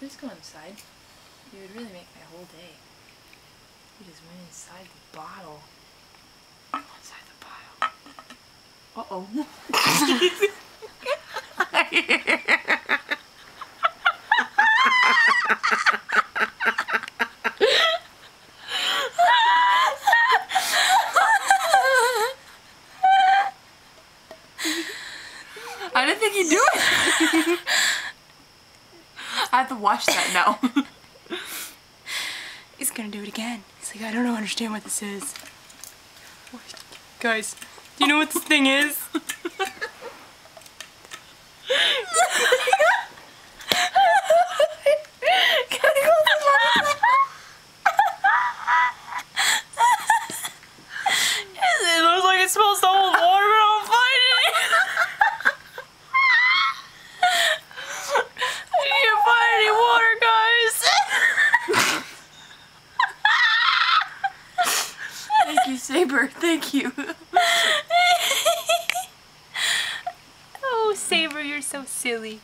Let's go inside. You would really make my whole day. You just went inside the bottle. Inside the bottle. Uh-oh. I didn't think you'd do it. I have to watch that now. He's gonna do it again. He's like, I don't understand what this is. Guys, do you know what this thing is? It looks like it smells the whole water, but I'm finding it. I can't find any water, guys. Thank you, Saber. Thank you. Oh, Saber, you're so silly.